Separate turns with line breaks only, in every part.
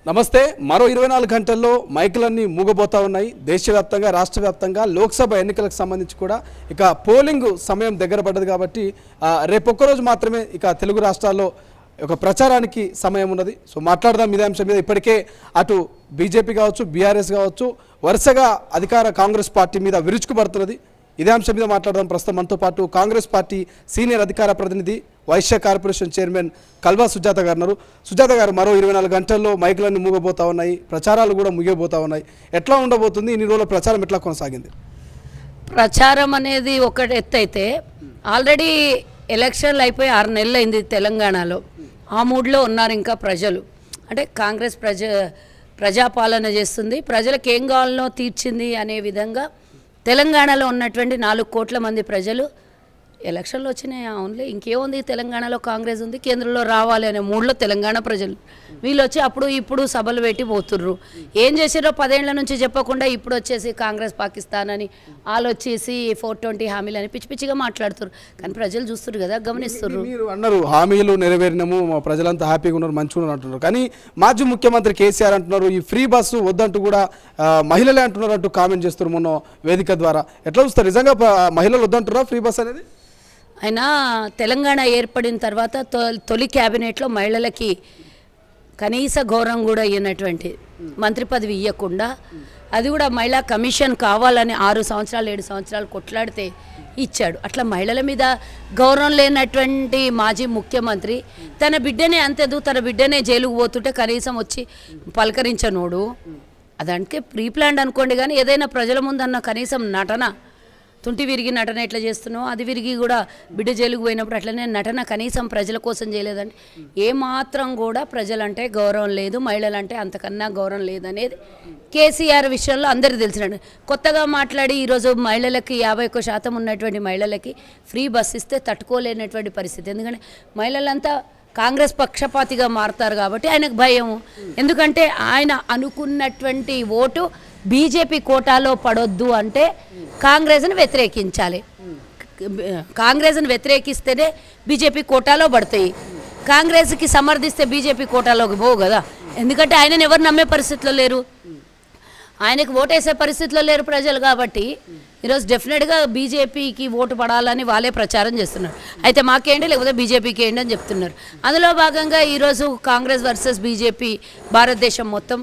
నమస్తే. మరో 24 గంటల్లో మైకులన్నీ మూగబోతా ఉన్నాయి. దేశవ్యాప్తంగా రాష్ట్ర వ్యాప్తంగా లోక్సభ ఎన్నికలకు సంబంధించి కూడా ఇక పోలింగ్ సమయం దగ్గర పడ్డది కాబట్టి రేపొక్క రోజు మాత్రమే ఇక తెలుగు రాష్ట్రాల్లో ఒక ప్రచారానికి సమయం ఉన్నది. సో మాట్లాడదాం ఇదే అంశం మీద. ఇప్పటికే అటు బీజేపీ కావచ్చు, బీఆర్ఎస్ కావచ్చు, వరుసగా అధికార కాంగ్రెస్ పార్టీ మీద విరుచుకుపడుతున్నది. ఇదే అంశం మీద మాట్లాడదాం. ప్రస్తుతం మనతో పాటు కాంగ్రెస్ పార్టీ సీనియర్ అధికార ప్రతినిధి, వైశ్య కార్పొరేషన్ చైర్మన్ కల్వా సుజాత గారు ఉన్నారు. సుజాత గారు, మరో 24 గంటల్లో మైకులన్నీ మూగబోతా ఉన్నాయి, ప్రచారాలు కూడా ముగిపోతా ఉన్నాయి. ఎట్లా ఉండబోతుంది? ఇన్ని రోజుల ప్రచారం ఎట్లా కొనసాగింది?
ప్రచారం అనేది ఒకటి ఎత్తైతే ఆల్రెడీ ఎలక్షన్లు అయిపోయి 6 నెలలు అయింది తెలంగాణలో. ఆ మూడ్లో ఉన్నారు ఇంకా ప్రజలు. అంటే కాంగ్రెస్ ప్రజాపాలన చేస్తుంది, ప్రజలకు ఏం కావాలనో తీర్చింది అనే విధంగా తెలంగాణలో ఉన్నటువంటి 4 కోట్ల మంది ప్రజలు ఎలక్షన్లు వచ్చినాయి. ఓన్లీ ఇంకేముంది, తెలంగాణలో కాంగ్రెస్ ఉంది, కేంద్రంలో రావాలి అనే మూడ్లో తెలంగాణ ప్రజలు. వీళ్ళు వచ్చి అప్పుడు ఇప్పుడు సభలు పెట్టి పోతుర్రు. ఏం చేసారో 10 ఏళ్ల నుంచి చెప్పకుండా ఇప్పుడు వచ్చేసి కాంగ్రెస్ పాకిస్తాన్ అని వాళ్ళు వచ్చేసి 420 హామీలు అని పిచ్చి పిచ్చిగా మాట్లాడుతున్నారు. కానీ ప్రజలు చూస్తున్నారు కదా, గమనిస్తున్నారు.
మీరు అన్నారు హామీలు నెరవేరినాము, మా ప్రజలంతా హ్యాపీగా ఉన్నారు, మంచిగా ఉన్నారు అంటున్నారు. కానీ మాజీ ముఖ్యమంత్రి కేసీఆర్ అంటున్నారు ఈ ఫ్రీ బస్సు వద్దంటూ కూడా మహిళలే అంటున్నారు అంటూ కామెంట్ చేస్తున్నారు మొన్న వేదిక ద్వారా. ఎట్లా చూస్తారు? నిజంగా మహిళలు వద్దంటున్నారా ఫ్రీ బస్ అనేది?
అయినా తెలంగాణ ఏర్పడిన తర్వాత తొలి క్యాబినెట్లో మహిళలకి కనీస గౌరవం కూడా ఇవ్వనటువంటి మంత్రి పదవి ఇవ్వకుండా, అది కూడా మహిళా కమిషన్ కావాలని 6 సంవత్సరాలు 7 సంవత్సరాలు కొట్లాడితే ఇచ్చాడు. అట్లా మహిళల మీద గౌరవం లేనటువంటి మాజీ ముఖ్యమంత్రి తన బిడ్డనే అంతేదు, తన బిడ్డనే జైలుకు పోతుంటే కనీసం వచ్చి పలకరించనోడు. అదంటే ప్రీ ప్లాన్ అనుకోండి, కానీ ఏదైనా ప్రజల ముందన్న కనీసం నటన, తుంటి విరిగి నటన ఎట్లా చేస్తున్నావు, అది విరిగి కూడా బిడ్డ జైలుకు పోయినప్పుడు అట్లనే నటన కనీసం ప్రజల కోసం చేయలేదండి. ఏమాత్రం కూడా ప్రజలంటే గౌరవం లేదు, మహిళలంటే అంతకన్నా గౌరవం లేదనేది కేసీఆర్ విషయంలో అందరికీ తెలిసినట్టు. కొత్తగా మాట్లాడి ఈరోజు మహిళలకి 51% ఉన్నటువంటి మహిళలకి ఫ్రీ బస్ ఇస్తే తట్టుకోలేనటువంటి పరిస్థితి. ఎందుకంటే మహిళలంతా కాంగ్రెస్ పక్షపాతిగా మారుతారు కాబట్టి ఆయనకు భయం. ఎందుకంటే ఆయన అనుకున్నటువంటి ఓటు బీజేపీ కోటాలో పడొద్దు అంటే కాంగ్రెస్ని వ్యతిరేకించాలి. కాంగ్రెస్ని వ్యతిరేకిస్తేనే బీజేపీ కోటాలో పడతాయి. కాంగ్రెస్కి సమర్థిస్తే బీజేపీ కోటాలోకి పోవు కదా. ఎందుకంటే ఆయనను ఎవరు నమ్మే పరిస్థితిలో లేరు, ఆయనకు ఓటేసే పరిస్థితిలో లేరు ప్రజలు. కాబట్టి ఈరోజు డెఫినెట్గా బీజేపీకి ఓటు పడాలని వాళ్ళే ప్రచారం చేస్తున్నారు. అయితే మాకేంటి లేకపోతే బీజేపీకి ఏంటి అని చెప్తున్నారు. అందులో భాగంగా ఈరోజు కాంగ్రెస్ వర్సెస్ బీజేపీ భారతదేశం మొత్తం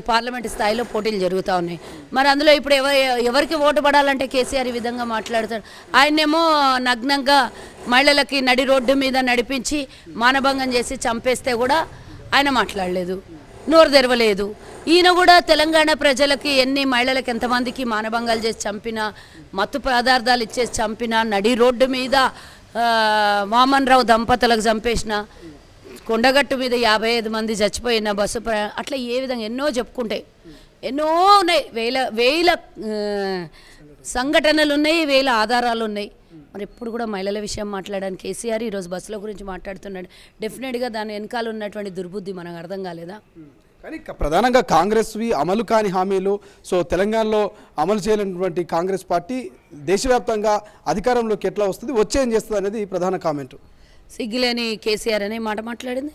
పార్లమెంట్ స్థాయిలో పోటీలు జరుగుతూ ఉన్నాయి. మరి అందులో ఇప్పుడు ఎవరికి ఓటు పడాలంటే కేసీఆర్ ఈ విధంగా మాట్లాడతాడు. ఆయనేమో నగ్నంగా మహిళలకి నడి రోడ్డు మీద నడిపించి మానభంగం చేసి చంపేస్తే కూడా ఆయన మాట్లాడలేదు, నోరు తెరవలేదు. ఈయన కూడా తెలంగాణ ప్రజలకి ఎన్ని మహిళలకు ఎంతమందికి మానభంగాలు చేసి చంపినా, మత్తు పదార్థాలు ఇచ్చేసి చంపినా, నడి రోడ్డు మీద వామన్ రావు దంపతులకు చంపేసిన, కొండగట్టు మీద 55 మంది చచ్చిపోయిన బస్సు అట్లా ఏ విధంగా ఎన్నో చెప్పుకుంటే ఎన్నో ఉన్నాయి. వేల సంఘటనలు ఉన్నాయి, వేల ఆధారాలు ఉన్నాయి. మరి ఎప్పుడు కూడా మహిళల విషయం మాట్లాడడానికి కేసీఆర్ ఈరోజు బస్సుల గురించి మాట్లాడుతున్నాడు. డెఫినెట్గా దాని వెనకాల ఉన్నటువంటి దుర్బుద్ధి మనకు అర్థం కాలేదా?
కానీ ప్రధానంగా కాంగ్రెస్వి అమలు కాని హామీలు, సో తెలంగాణలో అమలు చేయలేనటువంటి కాంగ్రెస్ పార్టీ దేశవ్యాప్తంగా అధికారంలోకి ఎట్లా వస్తుంది, వచ్చే ఏం చేస్తుంది అనేది ప్రధాన కామెంట్.
సిగ్గులేని కేసీఆర్ అనే మాట మాట్లాడింది.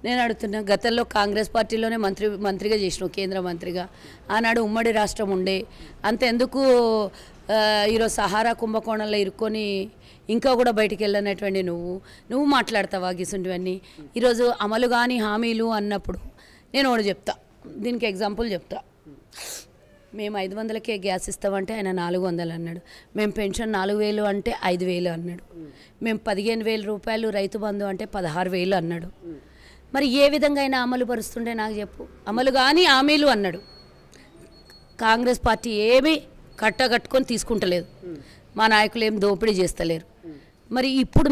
నేను అడుగుతున్నా, గతంలో కాంగ్రెస్ పార్టీలోనే మంత్రిగా చేసినావు, కేంద్ర మంత్రిగా. ఆనాడు ఉమ్మడి రాష్ట్రం ఉండే, అంతెందుకు ఈరోజు సహారా కుంభకోణంలో ఇరుక్కొని ఇంకా కూడా బయటికి వెళ్ళనటువంటి నువ్వు మాట్లాడతావా గిసుంటివన్నీ? ఈరోజు అమలు కాని హామీలు అన్నప్పుడు నేను ఒకటి చెప్తా, దీనికి ఎగ్జాంపుల్ చెప్తా. మేము 500కే గ్యాస్ ఇస్తామంటే ఆయన 400 అన్నాడు. మేము పెన్షన్ 4000 అంటే 5000 అన్నాడు. మేము 15,000 రూపాయలు రైతు బంధు అంటే 16,000 అన్నాడు. మరి ఏ విధంగా అయినా అమలు పరుస్తుండే నాకు చెప్పు. అమలు కానీ హామీలు అన్నాడు. కాంగ్రెస్ పార్టీ ఏమీ కట్టగట్టుకొని తీసుకుంటలేదు, మా నాయకులు ఏం దోపిడీ చేస్తలేరు. మరి ఇప్పుడు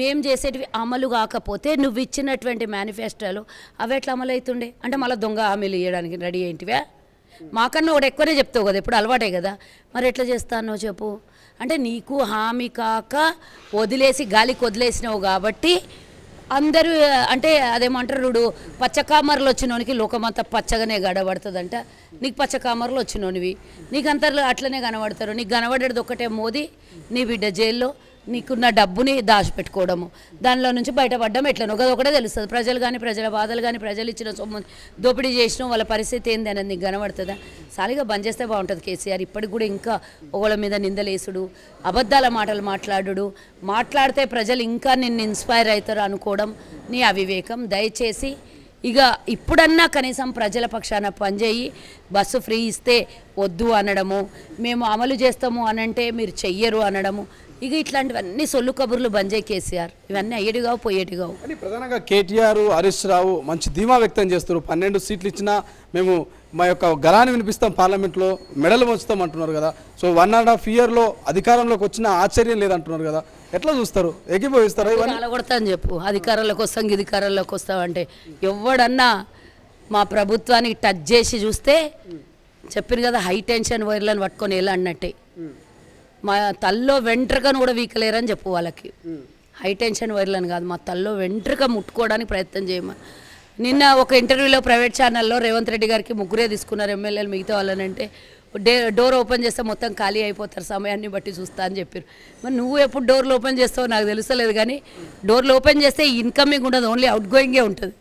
మేము చేసేటివి అమలు కాకపోతే నువ్వు ఇచ్చినటువంటి మేనిఫెస్టోలో అవి ఎట్లా అమలు అవుతుండే? అంటే మళ్ళీ దొంగ హామీలు ఇవ్వడానికి రెడీ ఏంటివా? మాకన్నా ఒకటి ఎక్కువనే చెప్తావు కదా, ఎప్పుడు అలవాటే కదా. మరి ఎట్లా చేస్తానో చెప్పు. అంటే నీకు హామీ కాక వదిలేసి గాలికి వదిలేసినావు కాబట్టి అందరూ అంటే అదేమంటారు, పచ్చకామర్లు వచ్చినోనికి లోకమంతా పచ్చగానే గడబడుతుందంట. నీకు పచ్చకామర్లు వచ్చినోనివి, నీకు అంతర్లు అట్లనే కనబడతారు. నీకు కనబడేది ఒక్కటే మోదీ, నీ బిడ్డ జైల్లో, నీకున్న డబ్బుని దాచిపెట్టుకోవడము, దానిలో నుంచి బయటపడడం ఎట్లనో ఒకటే తెలుస్తుంది. ప్రజలు కానీ ప్రజల బాధలు కానీ ప్రజలు ఇచ్చిన సొమ్ము దోపిడీ చేసిన వాళ్ళ పరిస్థితి ఏంది అనేది నీకు కనబడుతుందా? సాలిగా బంద్ చేస్తే బాగుంటుంది కేసీఆర్. ఇప్పటికి కూడా ఇంకా ఒకళ్ళ మీద నిందలేసుడు, అబద్ధాల మాటలు మాట్లాడితే ప్రజలు ఇంకా నిన్ను ఇన్స్పైర్ అవుతారు అనుకోవడం నీ అవివేకం. దయచేసి ఇక ఇప్పుడన్నా కనీసం ప్రజల పక్షాన పనిచేయి. బస్సు ఫ్రీ ఇస్తే వద్దు అనడము, మేము అమలు చేస్తాము అనంటే మీరు చెయ్యరు అనడము, ఇక ఇట్లాంటివన్నీ సొల్లు కబుర్లు బంద్ చేయి కేసీఆర్. ఇవన్నీ అయ్యేటిగావు పోయేటిగావు.
కానీ ప్రధానంగా కేటీఆర్, హరీష్ రావు మంచి ధీమా వ్యక్తం చేస్తారు. 12 సీట్లు ఇచ్చినా మేము మా యొక్క గళాన్ని వినిపిస్తాం, పార్లమెంట్లో మెడలు వంచుతాం అంటున్నారు కదా. సో 1.5 ఇయర్లో అధికారంలోకి వచ్చిన ఆశ్చర్యం లేదంటున్నారు కదా. ఎట్లా చూస్తారు? ఏకీభవిస్తారా?
అలగొడతా అని చెప్పు. అధికారంలోకి వస్తాం అధికారంలోకి వస్తామంటే ఎవడన్నా మా ప్రభుత్వానికి టచ్ చేసి చూస్తే చెప్పిన కదా, హై టెన్షన్ వైర్లను పట్టుకొని ఎలా అన్నట్టే. మా తల్లో వెంట్రుకను కూడా వీకలేరని చెప్పు వాళ్ళకి. హై టెన్షన్ వైర్లను కాదు, మా తల్లో వెంట్రుక ముట్టుకోవడానికి ప్రయత్నం చేయమా. నిన్న ఒక ఇంటర్వ్యూలో ప్రైవేట్ ఛానల్లో రేవంత్ రెడ్డి గారికి 3 తీసుకున్నారు ఎమ్మెల్యేలు, మిగతా వాళ్ళనంటే డోర్ ఓపెన్ చేస్తే మొత్తం ఖాళీ అయిపోతారు సమయాన్ని బట్టి చూస్తా అని చెప్పారు. మరి నువ్వు ఎప్పుడు డోర్లు ఓపెన్ చేస్తావో నాకు తెలుస్తలేదు, కానీ డోర్లు ఓపెన్ చేస్తే ఇన్కమింగ్ ఉండదు, ఓన్లీ అవుట్ గోయింగే ఉంటుంది.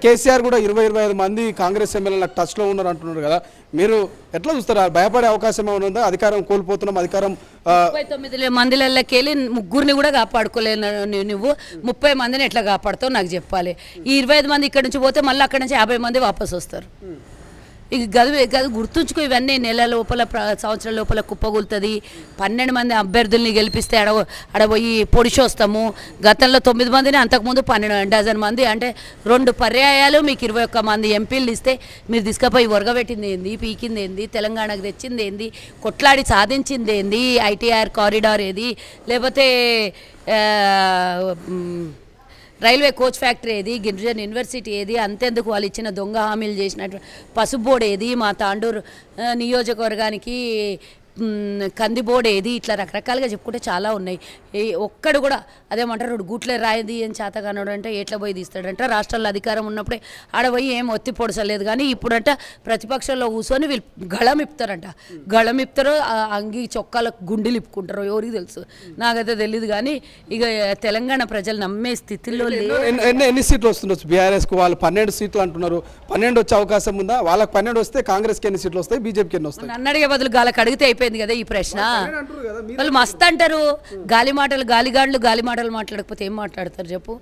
కేసీఆర్ కూడా 20-25 మంది కాంగ్రెస్ ఎమ్మెల్యేల టచ్లో ఉన్నారు అంటున్నారు కదా. మీరు ఎట్లా చూస్తారు? భయపడే అవకాశం ఏమైనా ఉందా? అధికారం కోల్పోతున్నాం, అధికారం
39 మందిలకి వెళ్ళి 3 కూడా కాపాడుకోలేను. నువ్వు 30 మందిని ఎట్లా కాపాడుతావు నాకు చెప్పాలి. ఈ 25 మంది ఇక్కడ నుంచి పోతే మళ్ళీ అక్కడ నుంచి 50 మంది వాపసు వస్తారు. ఇక గది గుర్తుంచుకో. ఇవన్నీ నెల లోపల సంవత్సరం లోపల కుప్పగూలుతుంది. 12 మంది అభ్యర్థుల్ని గెలిపిస్తే అడబోయి పొడిచి వస్తాము. గతంలో 9 మందిని, అంతకుముందు 12 డజన్ మంది, అంటే 2 పర్యాయాలు మీకు 21 మంది ఎంపీలు ఇస్తే మీరు తీసుకుపోయి ఒరగబెట్టింది ఏంది, పీకింది ఏంది, తెలంగాణకు తెచ్చింది ఏంది, కొట్లాడి సాధించింది ఏంది, ఐటీఆర్ కారిడార్ ఏది, లేకపోతే రైల్వే కోచ్ ఫ్యాక్టరీ ఏది, గిరిజన్ యూనివర్సిటీ ఏది, అంతెందుకు వాళ్ళు ఇచ్చిన దొంగ హామీలు చేసినట్టు పసుపు బోర్డు ఏది, మా తాండూరు నియోజకవర్గానికి కందిబోర్డు ఏది, ఇట్లా రకరకాలుగా చెప్పుకుంటే చాలా ఉన్నాయి. ఒక్కడు కూడా అదేమంటారు, గూట్లే రాయది అని చేతగానోడు అంటే ఎట్లా పోయి తీస్తాడంట. రాష్ట్రంలో అధికారం ఉన్నప్పుడే ఆడ పోయి ఏం ఒత్తి పొడసలేదు, కానీ ఇప్పుడంట ప్రతిపక్షంలో కూర్చొని వీళ్ళు గళం ఇప్పుతారంట. గళం ఇప్పుతారో అంగి చొక్కాలకు గుండెలు ఇప్పుకుంటారో ఎవరికి తెలుసు, నాకైతే తెలియదు. కానీ ఇక తెలంగాణ ప్రజలు నమ్మే స్థితిలో
ఎన్ని సీట్లు వస్తుండొచ్చు బీఆర్ఎస్కు? వాళ్ళు 12 సీట్లు అంటున్నారు. 12 వచ్చే అవకాశం ఉందా? వాళ్ళకి 12 వస్తే కాంగ్రెస్కి ఎన్ని సీట్లు వస్తాయి, బీజేపీకి ఎన్ని వస్తాయి?
నన్ను అడిగే బదులు గాలకు అడిగితే అయిపోయింది కదా ఈ ప్రశ్న. వాళ్ళు మస్తు అంటారు గాలి మాటలు, గాలిగాండ్లు గాలి మాటలు మాట్లాడకపోతే ఏం మాట్లాడతారు చెప్పు.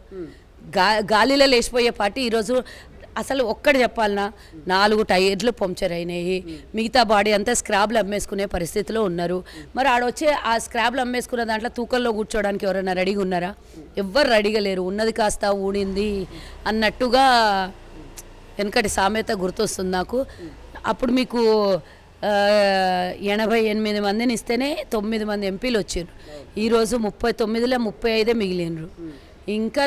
గాలిలో లేచిపోయే పార్టీ ఈరోజు అసలు ఒక్కటి చెప్పాలన్నా 4 టైర్లు పంక్చర్ అయినాయి, మిగతా బాడీ అంతా స్క్రాబ్లు అమ్మేసుకునే పరిస్థితిలో ఉన్నారు. మరి ఆడొచ్చే ఆ స్క్రాబ్లు అమ్మేసుకున్న దాంట్లో తూకల్లో కూర్చోడానికి ఎవరైనా రెడీగా ఉన్నారా? ఎవ్వరు రెడీగా లేరు. ఉన్నది కాస్త ఊడింది అన్నట్టుగా వెనకటి సామెత గుర్తొస్తుంది నాకు. అప్పుడు మీకు 88 మందిని ఇస్తేనే 9 మంది ఎంపీలు వచ్చారు. ఈరోజు 39లో 35 మిగిలినరు.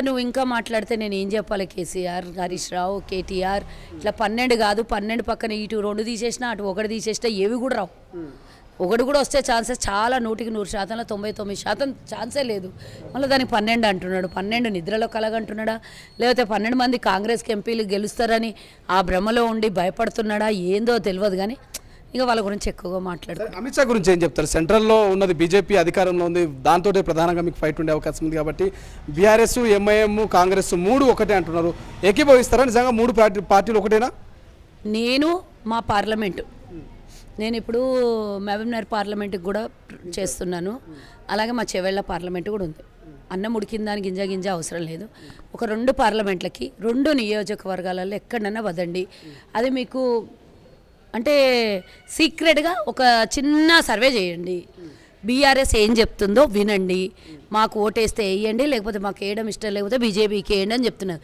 నువ్వు ఇంకా మాట్లాడితే నేను ఏం చెప్పాలి? కేసీఆర్, హరీష్ రావు, కేటీఆర్ ఇట్లా 12 కాదు, 12 పక్కన ఇటు 2 తీసేసినా అటు 1 తీసేసినా ఏవి కూడా రావు. 1 కూడా వస్తే ఛాన్సెస్ చాలా 100%, 99% ఛాన్సే లేదు. మళ్ళీ దానికి 12 అంటున్నాడు. 12 నిద్రలో కలగంటున్నాడా, లేకపోతే 12 మంది కాంగ్రెస్కి ఎంపీలు గెలుస్తారని ఆ భ్రమలో ఉండి భయపడుతున్నాడా, ఏందో తెలియదు. కానీ ఇక వాళ్ళ గురించి ఎక్కువగా మాట్లాడతారు.
అమిత్ షా గురించి ఏం చెప్తారు? సెంట్రల్లో ఉన్నది బీజేపీ అధికారంలో ఉంది, దాంతో ప్రధానంగా మీకు ఫైట్ ఉండే అవకాశం ఉంది కాబట్టి బీఆర్ఎస్, ఎంఐఎం, కాంగ్రెస్ 3 ఒకటే అంటున్నారు. ఏకీభవిస్తారా? నిజంగా 3 పార్టీలు ఒకటేనా?
మా పార్లమెంటు నేను ఇప్పుడు మహబూబ్నగర్ పార్లమెంటుకి కూడా చేస్తున్నాను. అలాగే మా చెవెళ్ళ పార్లమెంటు కూడా ఉంది. అన్నం ఉడికిందాని గింజ అవసరం లేదు. ఒక 2 పార్లమెంట్లకి 2 నియోజకవర్గాలలో ఎక్కడన్నా వదండి. అది మీకు అంటే సీక్రెట్గా ఒక చిన్న సర్వే చేయండి. బీఆర్ఎస్ ఏం చెప్తుందో వినండి. మాకు ఓటేస్తే వేయండి, లేకపోతే మాకు వేయడం ఇష్టం లేకపోతే బీజేపీకి వేయండి అని చెప్తున్నారు.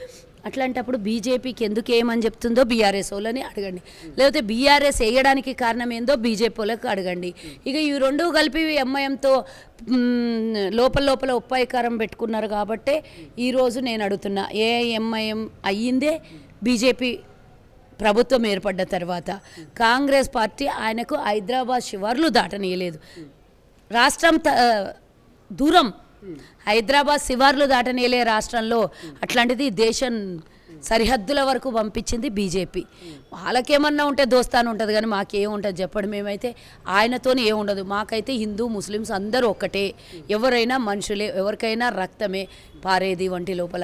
అట్లాంటప్పుడు బీజేపీకి ఎందుకు ఏమని చెప్తుందో బీఆర్ఎస్ వాళ్ళని అడగండి, లేకపోతే బీఆర్ఎస్ వేయడానికి కారణం ఏందో బీజేపీ వాళ్ళకి అడగండి. ఇక ఈ 2 కలిపి ఎంఐఎంతో లోపల ఉపాయకారం పెట్టుకున్నారు కాబట్టి ఈరోజు నేను అడుగుతున్నా, ఎంఐఎం అయ్యిందే బీజేపీ ప్రభుత్వం ఏర్పడ్డ తర్వాత. కాంగ్రెస్ పార్టీ ఆయనకు హైదరాబాద్ శివార్లు దాటనీయలేదు. రాష్ట్రం దూరం, హైదరాబాద్ శివార్లు దాటనీయలే రాష్ట్రంలో. అట్లాంటిది దేశం సరిహద్దుల వరకు పంపించింది బీజేపీ. వాళ్ళకేమన్నా ఉంటే దోస్తాను ఉంటుంది కానీ మాకేముంటుంది చెప్పండి. మేమైతే ఆయనతోనే ఏముండదు. మాకైతే హిందూ ముస్లిమ్స్ అందరూ ఒక్కటే, ఎవరైనా మనుషులే, ఎవరికైనా రక్తమే పారేది వంటి లోపల.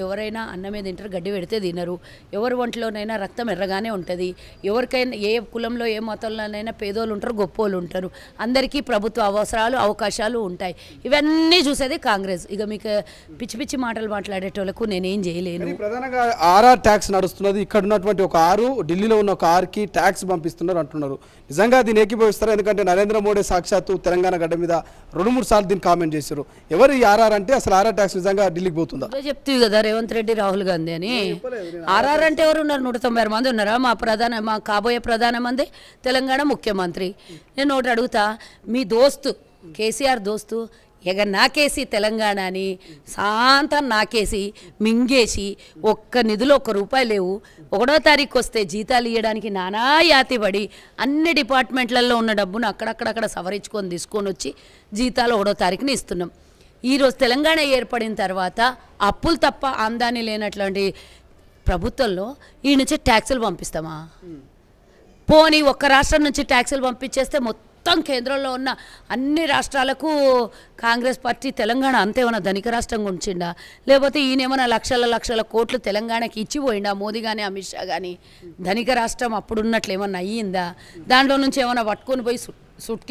ఎవరైనా అన్నమే తింటారు, గడ్డి పెడితే తినరు. ఎవరి ఒంటిలోనైనా రక్తం ఎర్రగానే ఉంటుంది. ఎవరికైనా ఏ కులంలో ఏ మతంలోనైనా పేదోళ్ళు ఉంటారు, గొప్పోళ్ళు ఉంటారు. అందరికీ ప్రభుత్వ అవసరాలు అవకాశాలు ఉంటాయి. ఇవన్నీ చూసేది కాంగ్రెస్. ఇక మీకు పిచ్చి పిచ్చి మాటలు మాట్లాడేటోళ్ళకు నేనేం చేయలేను.
ప్రధానంగా ఆర్ఆర్ ట్యాక్స్ నడుస్తున్నది. ఇక్కడ ఉన్నటువంటి ఒక ఆరు, ఢిల్లీలో ఉన్న ఒక ఆరుకి ట్యాక్స్ పంపిస్తున్నారు అంటున్నారు. నిజంగా దీన్ని ఏకీభవిస్తారు? ఎందుకంటే నరేంద్ర మోడీ సాక్షాత్తు తెలంగాణ గడ్డ మీద 2-3 సార్లు దీన్ని కామెంట్ చేశారు. ఎవరు ఈ ఆర్ఆర్ అంటే అసలు ఆర్ఆర్ ట్యాక్స్ నిజంగా ఢిల్లీకి పోతుందా?
చెప్తావు కదా రేవంత్ రెడ్డి, రాహుల్ గాంధీ అని. ఆర్ఆర్ అంటే ఎవరు ఉన్నారు? 196 మంది ఉన్నారా? మా కాబోయే ప్రధానమంత్రి తెలంగాణ ముఖ్యమంత్రి. నేను ఒకటి అడుగుతా, మీ దోస్తు కేసీఆర్ దోస్తు ఇక నాకేసి తెలంగాణ అని శాంతం నాకేసి మింగేసి ఒక్క నిధులు ₹1 లేవు. 1వ తారీఖు వస్తే జీతాలు ఇవ్వడానికి నానా యాతిపడి అన్ని డిపార్ట్మెంట్లలో ఉన్న డబ్బును అక్కడక్కడక్కడ సవరించుకొని తీసుకొని వచ్చి జీతాలు 1వ తారీఖుని ఇస్తున్నాం. ఈరోజు తెలంగాణ ఏర్పడిన తర్వాత అప్పులు తప్ప ఆమ్దాని లేనటువంటి ప్రభుత్వంలో ఈ నుంచి ట్యాక్సులు పంపిస్తామా? పోనీ ఒక్క రాష్ట్రం నుంచి ట్యాక్సులు పంపించేస్తే మొత్తం కేంద్రంలో ఉన్న అన్ని రాష్ట్రాలకు కాంగ్రెస్ పార్టీ తెలంగాణ అంతేమన్నా ధనిక రాష్ట్రంగా ఉంచిండా? లేకపోతే ఈయనేమన్నా లక్షల కోట్లు తెలంగాణకి ఇచ్చిపోయిందా మోదీ కానీ అమిత్ షా కానీ? ధనిక రాష్ట్రం అప్పుడున్నట్లు ఏమన్నా అయ్యిందా? దాంట్లో నుంచి ఏమైనా పట్టుకొని పోయి సూట్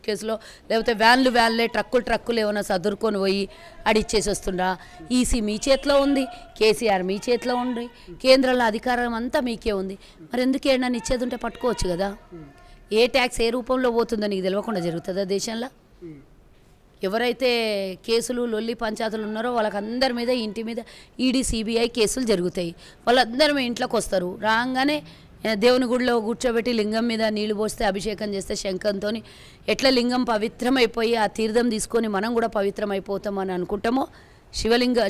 కేసులో లేకపోతే వ్యాన్లే ట్రక్కులు ఏమైనా సదురుకొని పోయి అడిచ్చేసి వస్తుండ్రా? ఈసీ మీ చేతిలో ఉంది, కేసీఆర్ మీ చేతిలో ఉంది, కేంద్రంలో అధికారం అంతా మీకే ఉంది. మరి ఎందుకు ఏమన్నా ఇచ్చేది ఉంటే పట్టుకోవచ్చు కదా? ఏ ట్యాక్స్ ఏ రూపంలో పోతుందో నీకు తెలియకుండా జరుగుతుందా దేశంలో? ఎవరైతే కేసులు లొల్లి పంచాయతీలు ఉన్నారో వాళ్ళకందరి మీద ఇంటి మీద ఈడీ సిబిఐ కేసులు జరుగుతాయి. వాళ్ళందరూ మీ ఇంట్లోకి వస్తారు. రాగానే దేవుని గుడిలో కూర్చోబెట్టి లింగం మీద నీళ్లు పోస్తే అభిషేకం చేస్తే శంఖంతో ఎట్లా లింగం పవిత్రమైపోయి ఆ తీర్థం తీసుకొని మనం కూడా పవిత్రమైపోతామని అనుకుంటామో,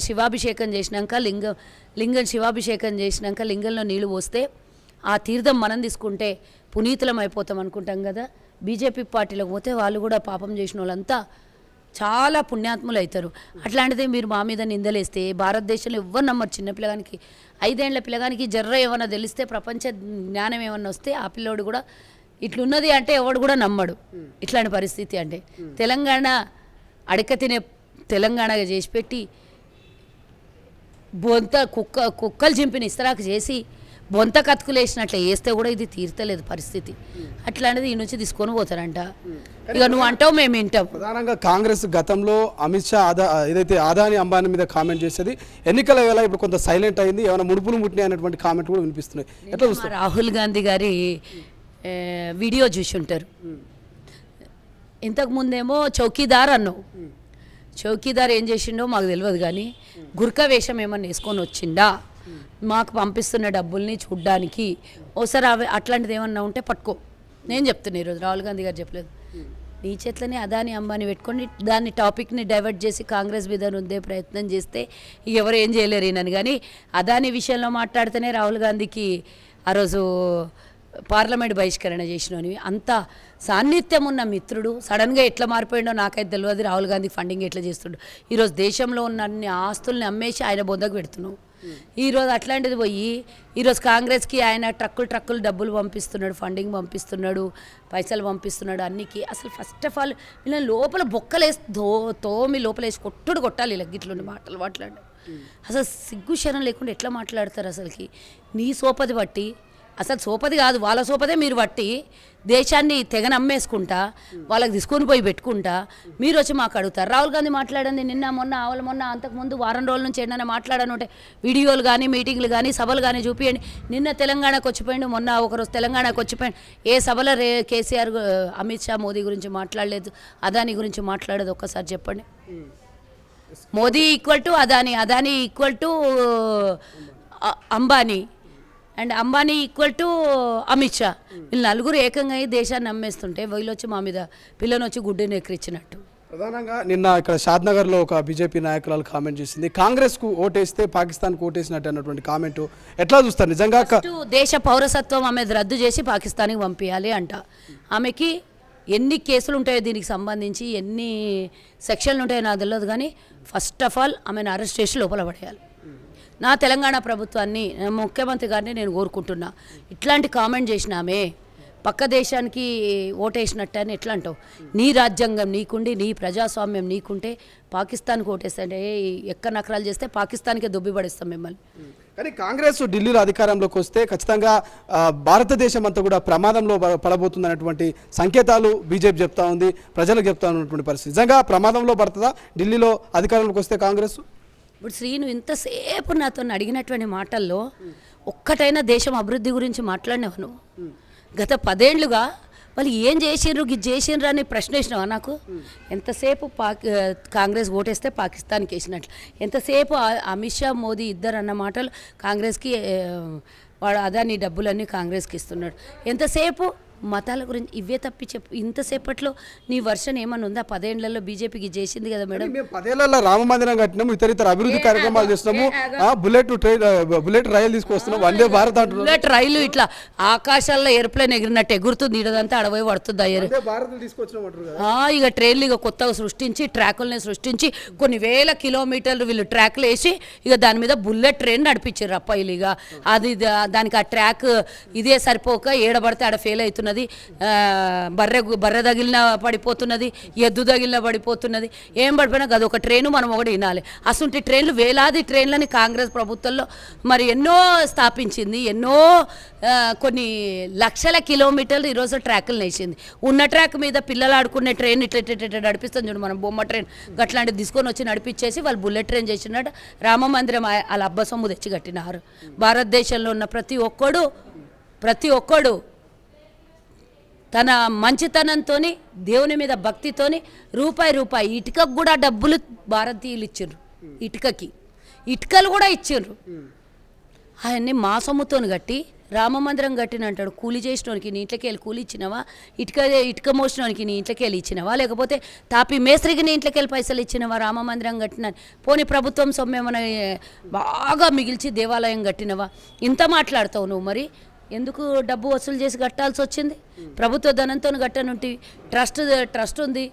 శివాభిషేకం చేసినాక లింగం శివాభిషేకం చేసినాక లింగంలో నీళ్లు పోస్తే ఆ తీర్థం మనం తీసుకుంటే పునీతులం అయిపోతాం అనుకుంటాం కదా. బీజేపీ పార్టీలోకి పోతే వాళ్ళు కూడా పాపం చేసిన వాళ్ళంతా చాలా పుణ్యాత్ములు అవుతారు. అట్లాంటిది మీరు మా మీద నిందలేస్తే భారతదేశంలో ఎవ్వరు నమ్మరు. చిన్న పిల్లగానికి 5 ఏళ్ల పిల్లగానికి జర్ర ఏమన్నా తెలిస్తే, ప్రపంచ జ్ఞానం ఏమన్నా వస్తే ఆ పిల్లోడు కూడా ఇట్లున్నది అంటే ఎవడు కూడా నమ్మడు. ఇట్లాంటి పరిస్థితి అంటే తెలంగాణ అడక తినే తెలంగాణగా చేసి పెట్టి బొంత కుక్కలు చింపిన ఇస్తరాకు చేసి బొంత కతుకులేసినట్లే వేస్తే కూడా ఇది తీర్తలేదు పరిస్థితి. అట్లాంటిది ఈ నుంచి తీసుకొని పోతారంట. ఇక నువ్వు అంటావు మేము వింటాం.
ప్రధానంగా కాంగ్రెస్ గతంలో అమిత్ షా ఏదైతే అదాని అంబానీ మీద కామెంట్ చేసేది, ఎన్నికల వేళ ఇప్పుడు కొంత సైలెంట్ అయింది, ఏమైనా ముడుపులు ముట్టినాయి అనేటువంటి కామెంట్ కూడా వినిపిస్తున్నాయి. ఎట్లా చూస్తారు?
రాహుల్ గాంధీ గారి వీడియో చూసి ఉంటారు. ఇంతకుముందేమో చౌకీదార్ అన్నావు. చౌకీదార్ ఏం చేసిండో మాకు తెలియదు కానీ గుర్కా వేషం ఏమన్నా వేసుకొని వచ్చిండా మాకు పంపిస్తున్న డబ్బుల్ని చూడ్డానికి? ఓసారి అట్లాంటిది ఏమన్నా ఉంటే పట్టుకో. నేను చెప్తున్నా, ఈరోజు రాహుల్ గాంధీ గారు చెప్పలేదు. నీ చేతిలోనే అదాని అంబానీ పెట్టుకొని దాన్ని టాపిక్ని డైవర్ట్ చేసి కాంగ్రెస్ మీద ఉందే ప్రయత్నం చేస్తే ఎవరు ఏం చేయలేరు ఈయనని. కానీ అదాని విషయంలో మాట్లాడితేనే రాహుల్ గాంధీకి ఆ రోజు పార్లమెంట్ బహిష్కరణ చేసినవి. అంత సాన్నిధ్యం ఉన్న మిత్రుడు సడన్గా ఎట్లా మారిపోయిండో నాకైతే తెలియదు. రాహుల్ గాంధీ ఫండింగ్ ఎట్లా చేస్తుండో ఈరోజు దేశంలో ఉన్న అన్ని ఆస్తుల్ని అమ్మేసి ఆయన బొందకు పెడుతున్నావు. ఈరోజు అట్లాంటిది పోయి ఈరోజు కాంగ్రెస్కి ఆయన ట్రక్కులు డబ్బులు పంపిస్తున్నాడు, ఫండింగ్ పంపిస్తున్నాడు, పైసలు పంపిస్తున్నాడు అన్నికి. అసలు ఫస్ట్ ఆఫ్ ఆల్ వీళ్ళని లోపల బొక్కలేసి తోమి లోపలేసి కొట్టాలి. ఇలా గిట్లుండి మాటలు మాట్లాడి అసలు సిగ్గు శరం లేకుండా ఎట్లా మాట్లాడతారు? అసలుకి నీ సోపది బట్టి, అసలు సోపది కాదు వాళ్ళ సోపదే మీరు బట్టి దేశాన్ని తెగ నమ్మేసుకుంటా వాళ్ళకి తీసుకొని పోయి పెట్టుకుంటా మీరు వచ్చి మాకు అడుగుతారు. రాహుల్ గాంధీ మాట్లాడింది నిన్న మొన్న అంతకుముందు వారం రోజుల నుంచి ఏంటనే మాట్లాడను ఉంటే వీడియోలు కానీ మీటింగ్లు కానీ సభలు కానీ చూపియండి. నిన్న తెలంగాణకు వచ్చిపోయిండు, మొన్న ఒకరోజు తెలంగాణకు వచ్చిపోయిండు. ఏ సభలో కేసీఆర్ అమిత్ షా మోదీ గురించి మాట్లాడలేదు, అదాని గురించి మాట్లాడేది ఒక్కసారి చెప్పండి. Modi equal to Adani equal to Ambani and Ambani equal to Amit Shah. వీళ్ళు నలుగురు ఏకంగా దేశాన్ని నమ్మేస్తుంటే వీళ్ళు వచ్చి మా మీద పిల్లని వచ్చి గుడ్డిని ఎక్కిరించినట్టు.
ప్రధానంగా నిన్న ఇక్కడ షాద్నగర్లో ఒక బీజేపీ నాయకురాలు కామెంట్ చేసింది, కాంగ్రెస్కు ఓటేస్తే పాకిస్తాన్కు ఓటేసినట్టు అన్నటువంటి కామెంట్ ఎట్లా చూస్తారు? నిజంగా
దేశ పౌరసత్వం ఆమె రద్దు చేసి పాకిస్తాన్కి పంపించాలి అంట. ఆమెకి ఎన్ని కేసులు ఉంటాయో దీనికి సంబంధించి, ఎన్ని సెక్షన్లు ఉంటాయో నాకు తెలియదు కానీ ఫస్ట్ ఆఫ్ ఆల్ ఆమెను అరెస్ట్ చేసి లోపల పడేయాలి. నా తెలంగాణ ప్రభుత్వాన్ని ముఖ్యమంత్రి గారిని నేను కోరుకుంటున్నా. ఇట్లాంటి కామెంట్ చేసినామే పక్క దేశానికి ఓటేసినట్టు అని ఎట్లా అంటావు? నీ రాజ్యాంగం నీకుండి, నీ ప్రజాస్వామ్యం నీకుంటే పాకిస్తాన్కి ఓటేస్తే ఎక్క నకరాలు చేస్తే పాకిస్తాన్కే దొబ్బిపడిస్తాం మిమ్మల్ని.
కానీ కాంగ్రెస్ ఢిల్లీలో అధికారంలోకి వస్తే ఖచ్చితంగా భారతదేశం అంతా కూడా ప్రమాదంలో పడబోతుందన్నటువంటి సంకేతాలు బీజేపీ చెప్తా ఉంది, ప్రజలకు చెప్తా ఉన్నటువంటి పరిస్థితి. నిజంగా ప్రమాదంలో పడుతుందా ఢిల్లీలో అధికారంలోకి వస్తే కాంగ్రెస్?
ఇప్పుడు శ్రీను ఇంతసేపు నాతో అడిగినటువంటి మాటల్లో ఒక్కటైనా దేశం అభివృద్ధి గురించి మాట్లాడినావు. గత 10 ఏళ్లుగా వాళ్ళు ఏం చేసిండ్రు ఇది చేసిండ్రు అని ప్రశ్న వేసినావా నాకు? ఎంతసేపు కాంగ్రెస్ ఓటేస్తే పాకిస్తాన్కి వేసినట్లు, ఎంతసేపు అమిత్ షా మోదీ ఇద్దరు అన్న మాటలు కాంగ్రెస్కి వాడు అదాని డబ్బులన్నీ కాంగ్రెస్కి ఇస్తున్నాడు. ఎంతసేపు మతాల గురించి ఇవే తప్పి చెప్పు. ఇంతసేపట్లో నీ వర్షన్ ఏమన్నా ఉందా? 10 ఏళ్లలో బీజేపీకి చేసింది కదా మేడం.
మేము 10 ఏళ్లలో రామ మందిరం కట్టినాము, ఇతర అభివృద్ధి కార్యక్రమాలు చేస్తున్నాము, బుల్లెట్ రైలు తీసుకొస్తున్నాం, వందే భారత్ అంటున్నాం.
బుల్లెట్ రైలు ఇట్లా ఆకాశాల్లో ఎయిర్ప్లేన్ ఎగిరినట్టు ఎగురుతుంది, ఇడదంతా అడవి పడుతుంది అయ్యారు. ఇక ట్రైన్లు ఇక కొత్తగా సృష్టించి ట్రాకుల్ని సృష్టించి కొన్ని వేల కిలోమీటర్లు వీళ్ళు ట్రాక్లు వేసి ఇక దాని మీద బుల్లెట్ ట్రైన్ నడిపించారు అప్పయ్యలు. ఇక అది దానికి ఆ ట్రాక్ ఇదే సరిపోక ఏడబడితే ఆడ ఫెయిల్ అవుతున్నది. బర్రె తగిలిన పడిపోతున్నది, ఎద్దు తగిలిన పడిపోతున్నది. ఏం పడిపోయినా అది ఒక ట్రైను మనం ఒకటి వినాలి. అసలు ట్రైన్లు వేలాది ట్రైన్లని కాంగ్రెస్ ప్రభుత్వంలో మరి ఎన్నో స్థాపించింది, ఎన్నో కొన్ని లక్షల కిలోమీటర్లు ఈరోజు ట్రాకులు వేసింది. ఉన్న ట్రాక్ మీద పిల్లలు ఆడుకునే ట్రైన్ ఇట్లా నడిపిస్తాం చూడు మనం, బొమ్మ ట్రైన్ అట్లాంటివి తీసుకొని వచ్చి నడిపించేసి వాళ్ళు బుల్లెట్ ట్రైన్ చేసినట్టు రామ మందిరం వాళ్ళ అబ్బ సొమ్ము తెచ్చి కట్టినారు. భారతదేశంలో ఉన్న ప్రతి ఒక్కడు తన మంచితనంతో దేవుని మీద భక్తితోని రూపాయి ఇటుకకు కూడా డబ్బులు భారతీయులు ఇచ్చిండ్రు. ఇటుకలు కూడా ఇచ్చిండ్రు. అవన్నీ మా సొమ్ముతో కట్టి రామ మందిరం కట్టిన అంటాడు. కూలి చేసినోనికి నీ ఇంట్లోకి వెళ్ళి కూలి ఇచ్చినవా? ఇటుక మోసినోనికి నీ ఇంట్లోకి వెళ్ళి ఇచ్చినవా? లేకపోతే తాపి మేస్త్రికి నీ ఇంట్లోకి వెళ్ళి పైసలు ఇచ్చినవా? రామ మందిరం కట్టిన పోనీ ప్రభుత్వం సొమ్మేమన్నా బాగా మిగిల్చి దేవాలయం కట్టినవా? ఇంత మాట్లాడతావు నువ్వు. మరి ఎందుకు డబ్బు వసూలు చేసి కట్టాల్సి వచ్చింది? ప్రభుత్వ ధనంతో కట్టనుంటి ట్రస్ట్ ఉంది.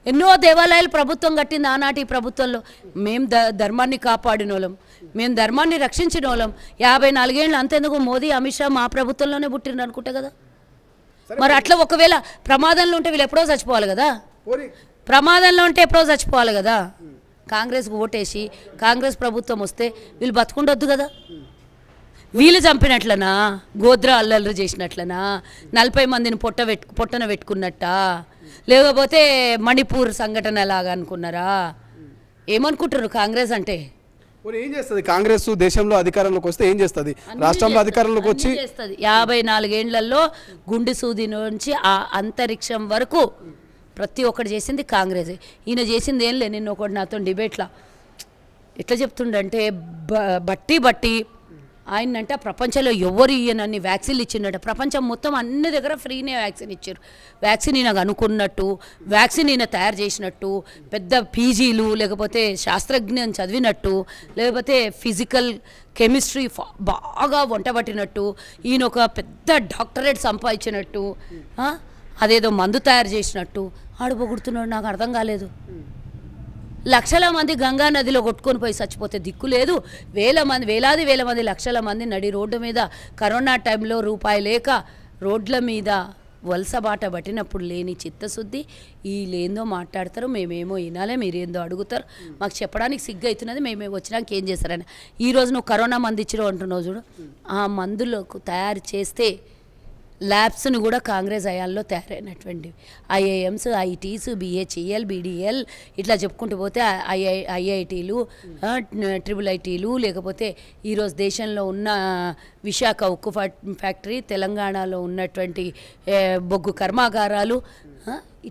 ఎన్నో దేవాలయాలు ప్రభుత్వం కట్టింది ఆనాటి ప్రభుత్వంలో. మేము ధర్మాన్ని కాపాడిన వాళ్ళం, మేము ధర్మాన్ని రక్షించిన వాళ్ళం. 54 ఏళ్ళు అంతెందుకు మోదీ అమిత్ షా మా ప్రభుత్వంలోనే పుట్టిండ్రు అనుకుంటా కదా. మరి అట్లా ఒకవేళ ప్రమాదంలో ఉంటే వీళ్ళు ఎప్పుడో చచ్చిపోవాలి కదా. ప్రమాదంలో ఉంటే ఎప్పుడో చచ్చిపోవాలి కదా. కాంగ్రెస్కి ఓటేసి కాంగ్రెస్ ప్రభుత్వం వస్తే వీళ్ళు బతుకుండొద్దు కదా. వీళ్ళు చంపినట్లనా? గోద్రా అల్లర్లు చేసినట్లనా? 40 మందిని పొట్టన పెట్టుకున్నట్ట? లేకపోతే మణిపూర్ సంఘటన లాగా అనుకున్నారా? ఏమనుకుంటారు కాంగ్రెస్ అంటే?
ఏం చేస్తుంది కాంగ్రెస్? దేశంలో అధికారంలోకి వస్తే ఏం చేస్తుంది? రాష్ట్రంలో అధికారంలోకి వచ్చి
54 ఏళ్లలో గుండె సూది నుంచి ఆ అంతరిక్షం వరకు ప్రతి ఒక్కటి చేసింది కాంగ్రెస్. ఈయన చేసింది ఏం లేదు. నిన్న ఒకటి నాతో డిబేట్లా ఎట్లా చెప్తుండంటే బట్టి ఆయనంటే ప్రపంచంలో ఎవరు ఇయ్యనన్ని వ్యాక్సిన్లు ఇచ్చిండట. ప్రపంచం మొత్తం అన్ని దగ్గర ఫ్రీనే వ్యాక్సిన్ ఇచ్చారు. వ్యాక్సిన్ ఈయనకు అనుకున్నట్టు, వ్యాక్సిన్ ఈయన తయారు చేసినట్టు, పెద్ద పీజీలు లేకపోతే శాస్త్రజ్ఞం చదివినట్టు, లేకపోతే ఫిజికల్ కెమిస్ట్రీ బాగా వంటబట్టినట్టు, ఈయన ఒక పెద్ద డాక్టరేట్ సంపాదించినట్టు, అదేదో మందు తయారు చేసినట్టు ఆడు పొగుడుతున్నాడు. నాకు అర్థం కాలేదు. లక్షల మంది గంగా నదిలో కొట్టుకొని పోయి చచ్చిపోతే దిక్కు లేదు. వేలాది వేల మంది లక్షల మంది నడి రోడ్డు మీద కరోనా టైంలో రూపాయి లేక రోడ్ల మీద వలస బాట పట్టినప్పుడు లేని చిత్తశుద్ధి వీళ్ళేందో మాట్లాడతారు, మేమేమో వినాలే, మీరేందో అడుగుతారు, మాకు చెప్పడానికి సిగ్గు అవుతున్నది, మేమేమో వచ్చినాక ఏం చేస్తారని. ఈరోజు నువ్వు కరోనా మందు ఇచ్చినావు అంటున్నావు చూడు, ఆ మందులకు తయారు చేస్తే ల్యాబ్స్ను కూడా కాంగ్రెస్ హయాంలో తయారైనటువంటివి. ఐఐఎమ్స్, ఐటీస్, బిహెచ్ఈఎల్, బీడీఎల్ ఇట్లా చెప్పుకుంటూ పోతే ఐఐటీలు, ట్రిపుల్-ఐటీలు, లేకపోతే ఈరోజు దేశంలో ఉన్న విశాఖ ఉక్కు ఫ్యాక్టరీ, తెలంగాణలో ఉన్నటువంటి బొగ్గు కర్మాగారాలు,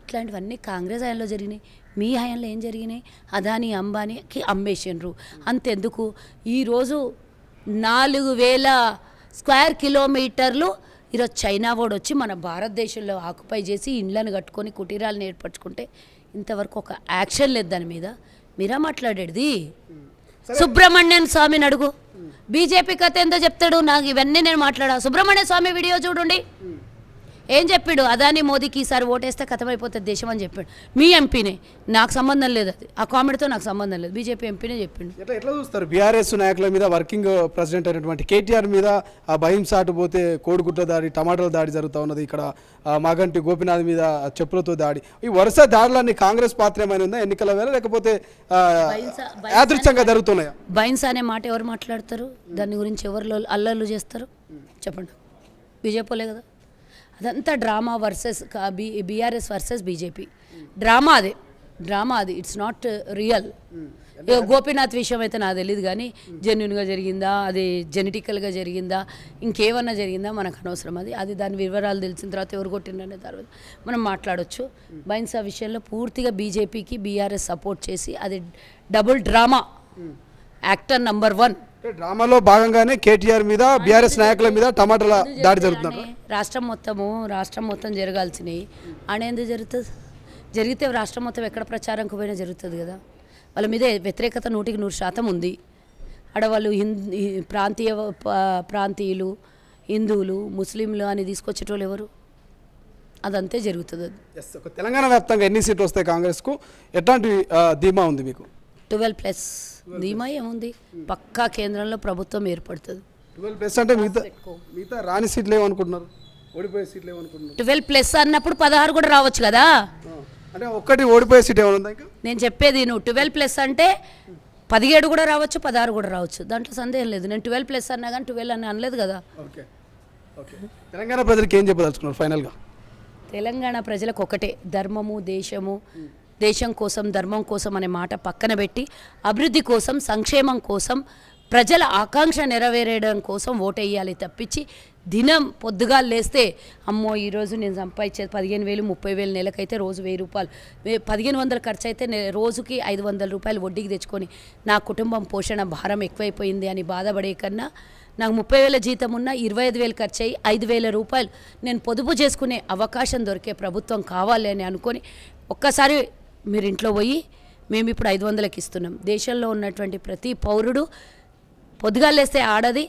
ఇట్లాంటివన్నీ కాంగ్రెస్ హయాంలో జరిగినాయి. మీ హయాంలో ఏం జరిగినాయి? అదాని అంబానీకి అమ్మేసిండ్రు. అంతెందుకు ఈరోజు 4000 స్క్వేర్ కిలోమీటర్లు ఈరోజు చైనా వాడు వచ్చి మన భారతదేశంలో ఆక్యుపై చేసి ఇండ్లను కట్టుకొని కుటీరాలను ఏర్పరచుకుంటే ఇంతవరకు ఒక యాక్షన్ లేదు దాని మీద. మీరా మాట్లాడేది? సుబ్రహ్మణ్యన్ స్వామిని అడుగు, బీజేపీ కథ ఎంతో చెప్తాడు. నాకు ఇవన్నీ నేను మాట్లాడా. సుబ్రహ్మణ్య స్వామి వీడియో చూడండి, ఏం చెప్పాడు? అదాని మోదీకి ఈసారి ఓటేస్తే కథమైపోతుంది దేశం అని చెప్పాడు. మీ ఎంపీనే, నాకు సంబంధం లేదు, అది ఆ కామెడీతో నాకు సంబంధం లేదు, బీజేపీ ఎంపీనే చెప్పిండు.
ఎట్లా చూస్తారు బీఆర్ఎస్ నాయకుల మీద, వర్కింగ్ ప్రెసిడెంట్ అయినటువంటి కేటీఆర్ మీద ఆ భయంసాటు పోతే కోడిగుడ్ల దాడి, టమాటాల దాడి జరుగుతూ ఉన్నది, ఇక్కడ మాగంటి గోపినాథ్ మీద చెప్పులతో దాడి, ఈ వరుస దాడులన్నీ కాంగ్రెస్ పాత్ర ఏమైనా ఉందా ఎన్నికల వేళ, లేకపోతే యాదృచ్ఛంగా జరుగుతున్నాయా?
బైన్స్ అనే మాట ఎవరు మాట్లాడతారు? దాని గురించి ఎవరు అల్లర్లు చేస్తారు చెప్పండి? బీజేపీలే కదా. అదంతా drama versus BRS versus BJP drama అది, ఇట్స్ నాట్ రియల్. గోపీనాథ్ విషయం అయితే నాకు తెలియదు, కానీ జెన్యున్గా జరిగిందా, అది జెనెటికల్గా జరిగిందా, ఇంకేమన్నా జరిగిందా మనకు అనవసరం. అది దాని వివరాలు తెలిసిన తర్వాత ఎవరు కొట్టిండనే తర్వాత మనం మాట్లాడవచ్చు. బైన్సా విషయంలో పూర్తిగా బీజేపీకి బీఆర్ఎస్ సపోర్ట్ చేసి అది డబుల్ డ్రామా, యాక్టర్ నంబర్ 1.
డ్రామాలో భాగంగానే కేటీఆర్ మీద, బీఆర్ఎస్ నాయకుల మీద టమాటాల దాడి జరుగుతున్నారు.
రాష్ట్రం మొత్తం జరగాల్సినవి ఆడ ఎందుకు జరుగుతుంది? జరిగితే రాష్ట్రం మొత్తం ఎక్కడ ప్రచారంకు పోయినా జరుగుతుంది కదా. వాళ్ళ మీద వ్యతిరేకత 100% ఉంది. ఆడ వాళ్ళు ప్రాంతీయులు, హిందువులు, ముస్లింలు అని తీసుకొచ్చేటోళ్ళు ఎవరు? అదంతే జరుగుతుంది.
తెలంగాణ వ్యాప్తంగా ఎన్ని సీట్లు వస్తాయి కాంగ్రెస్కు? ఎట్లాంటి ధీమా ఉంది మీకు?
12+ ధీమా ఏముంది? పక్కా కేంద్రంలో ప్రభుత్వం ఏర్పడుతుంది.
12+ అంటే మిగతా రాని సీట్లు ఏమనుకుంటున్నారు? ఓడిపోయే సీట్లు ఏమనుకుంటున్నారు?
12+ అన్నప్పుడు 16 కూడా రావచ్చు కదా.
అంటే ఒక్కటి ఓడిపోయే సీట్ ఏమన్నా?
నేను చెప్పేది నువ్వు 12+ అంటే 17 కూడా రావచ్చు, 16 కూడా రావచ్చు, దాంట్లో సందేహం లేదు. నేను 12+ అన్నా కానీ 12 అని అనలేదు కదా.
ఓకే. తెలంగాణ ప్రజలకు ఏం చెప్పదలుచుకున్నారు ఫైనల్గా?
తెలంగాణ ప్రజలకు ఒకటే, ధర్మము, దేశం కోసం, ధర్మం కోసం అనే మాట పక్కన పెట్టి అభివృద్ధి కోసం, సంక్షేమం కోసం, ప్రజల ఆకాంక్ష నెరవేరడం కోసం ఓటేయాలి తప్పించి దినం పొద్దుగా లేస్తే అమ్మో ఈరోజు నేను సంపాదించేది 15,000 30,000 నెలకైతే రోజు 1,000 రూపాయలు, 1,500 ఖర్చు అయితే రోజుకి 500 రూపాయలు వడ్డీకి తెచ్చుకొని నా కుటుంబం పోషణ భారం ఎక్కువైపోయింది అని బాధపడే కన్నా నాకు 30,000 జీతం ఉన్న 25,000 ఖర్చు అయ్యి 5,000 రూపాయలు నేను పొదుపు చేసుకునే అవకాశం దొరికే ప్రభుత్వం కావాలి అని అనుకొని ఒక్కసారి మీరు ఇంట్లో పోయి మేము ఇప్పుడు 500కి ఇస్తున్నాం. దేశంలో ఉన్నటువంటి ప్రతి పౌరుడు పొద్దుగా లేస్తే ఆడది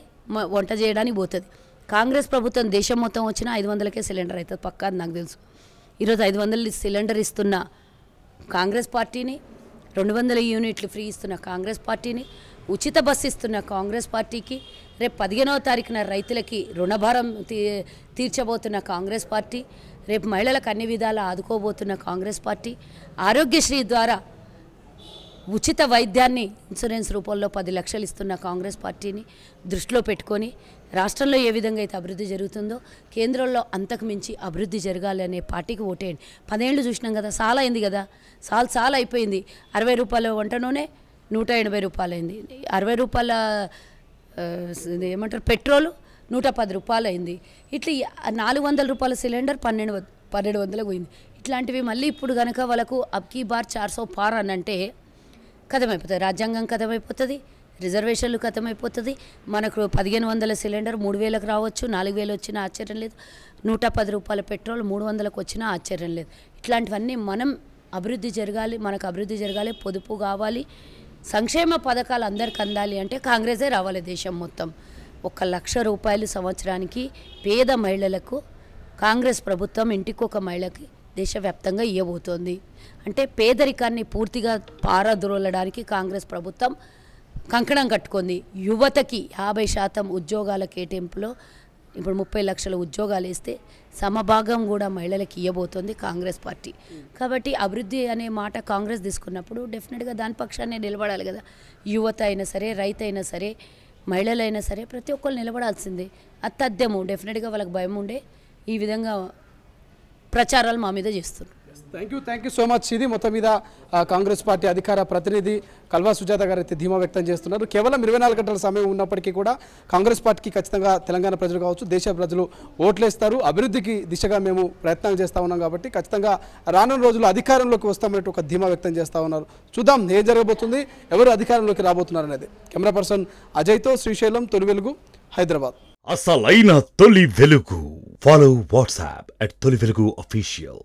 వంట చేయడానికి పోతుంది. కాంగ్రెస్ ప్రభుత్వం దేశం మొత్తం వచ్చినా 500కే సిలిండర్ అవుతుంది పక్కా, నాకు తెలుసు. ఈరోజు 500 సిలిండర్ ఇస్తున్న కాంగ్రెస్ పార్టీని, 200 యూనిట్లు ఫ్రీ ఇస్తున్న కాంగ్రెస్ పార్టీని, ఉచిత బస్సు ఇస్తున్న కాంగ్రెస్ పార్టీకి, రేపు 15వ తారీఖున రైతులకి రుణభారం తీర్చబోతున్న కాంగ్రెస్ పార్టీ, రేపు మహిళలకు అన్ని విధాలా ఆదుకోబోతున్న కాంగ్రెస్ పార్టీ, ఆరోగ్యశ్రీ ద్వారా ఉచిత వైద్యాన్ని ఇన్సూరెన్స్ రూపంలో 10 లక్షలు ఇస్తున్న కాంగ్రెస్ పార్టీని దృష్టిలో పెట్టుకొని రాష్ట్రంలో ఏ విధంగా అయితే అభివృద్ధి జరుగుతుందో కేంద్రంలో అంతకు మించి అభివృద్ధి జరగాలి అనే పార్టీకి ఓటేయండి. 10 ఏళ్ళు చూసినాం కదా, చాలా అయింది కదా, చాలా అయిపోయింది. 60 రూపాయల వంట నూనె 180 రూపాయలు అయింది, 60 రూపాయల ఏమంటారు పెట్రోలు 110 రూపాయలు అయింది. ఇట్లా 400 రూపాయల సిలిండర్ 1200 పోయింది. ఇట్లాంటివి మళ్ళీ ఇప్పుడు కనుక వాళ్ళకు అబ్కీ బార్ 400 పార్ అని అంటే కథమైపోతుంది, రాజ్యాంగం కథమైపోతుంది, రిజర్వేషన్లు కథమైపోతుంది. మనకు 1500 సిలిండర్ 3000కి రావచ్చు, 4000 వచ్చినా ఆశ్చర్యం లేదు. 110 రూపాయల పెట్రోల్ 300కి వచ్చినా ఆశ్చర్యం లేదు. ఇట్లాంటివన్నీ మనం అభివృద్ధి జరగాలి, మనకు అభివృద్ధి జరగాలి, పొదుపు కావాలి, సంక్షేమ పథకాలు అందరికి అందాలి అంటే కాంగ్రెసే రావాలి దేశం మొత్తం. 1,00,000 రూపాయలు సంవత్సరానికి పేద మహిళలకు కాంగ్రెస్ ప్రభుత్వం ఇంటికొక మహిళకి దేశవ్యాప్తంగా ఇవ్వబోతోంది. అంటే పేదరికాన్ని పూర్తిగా పారద్రోలడానికి కాంగ్రెస్ ప్రభుత్వం కంకణం కట్టుకుంది. యువతకి 50% ఉద్యోగాల కేటాయింపులో ఇప్పుడు 30 లక్షల ఉద్యోగాలు ఇస్తే సమభాగం కూడా మహిళలకు ఇవ్వబోతోంది కాంగ్రెస్ పార్టీ. కాబట్టి అభివృద్ధి అనే మాట కాంగ్రెస్ తీసుకున్నప్పుడు డెఫినెట్గా దాని పక్షాన్ని నిలబడాలి కదా. యువత అయినా సరే, రైతు అయినా సరే, మహిళలైనా సరే ప్రతి ఒక్కరు నిలబడాల్సిందే. అత్తద్యము డెఫినెట్గా వాళ్ళకి భయం ఉండే ఈ విధంగా ప్రచారాలు మా మీద చేస్తున్నారు.
Thank you so much. ఇది మొత్తం మీద కాంగ్రెస్ పార్టీ అధికార ప్రతినిధి కల్వా సుజాత గారు అయితే ధీమా వ్యక్తం చేస్తున్నారు. కేవలం 24 గంటల సమయం ఉన్నప్పటికీ కూడా కాంగ్రెస్ పార్టీకి ఖచ్చితంగా తెలంగాణ ప్రజలు కావచ్చు, దేశ ప్రజలు ఓట్లేస్తారు. అభివృద్ధికి దిశగా మేము ప్రయత్నాలు చేస్తూ ఉన్నాం కాబట్టి ఖచ్చితంగా రానున్న రోజుల్లో అధికారంలోకి వస్తామన్నట్టు ఒక ధీమా వ్యక్తం చేస్తూ ఉన్నారు. చూద్దాం ఏం జరగబోతుంది, ఎవరు అధికారంలోకి రాబోతున్నారు అనేది. కెమెరా పర్సన్ అజయ్తో శ్రీశైలం, తొలి వెలుగు, హైదరాబాద్.
అసలైన తొలి వెలుగు. ఫాలో వాట్సాప్ @తొలి వెలుగు official.